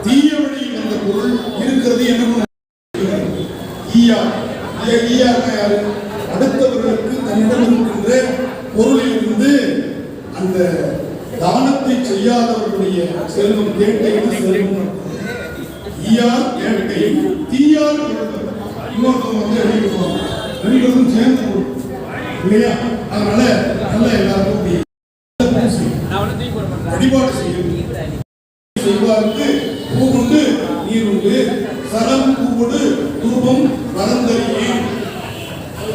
தீய வழியில் வந்த பொருள் இருக்கிறது என்ன அடுத்தவர்களுக்கு தன்னிடம் இருக்கின்ற பொருளிலிருந்து அந்த தானத்தை செய்யாதவர்களுடைய செல்வம் கேட்டை செல்வம் ஈயார் கேட்டை தீயார் இன்னொருத்தவங்க வந்து வெளியிடுவோம் சேர்ந்து இல்லையா? அதனால நல்ல எல்லாருக்கும் வழிபாடு செய்வாருக்கு பூ உண்டு நீர் உண்டு சரம் பூவோடு தூபம் மறந்தறியே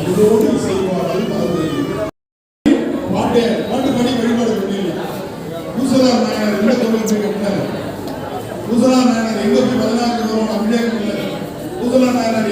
இதோடு செய்வார்கள் மறந்தறியே பாட்டு படி வழிபாடு பண்ணிடல. பூசலார் நாயனார் எந்த கோவில் போய் கட்டினார்? பூசலார் நாயனார் எங்க போய் 16 அப்படியே பூசலார் நாயனார்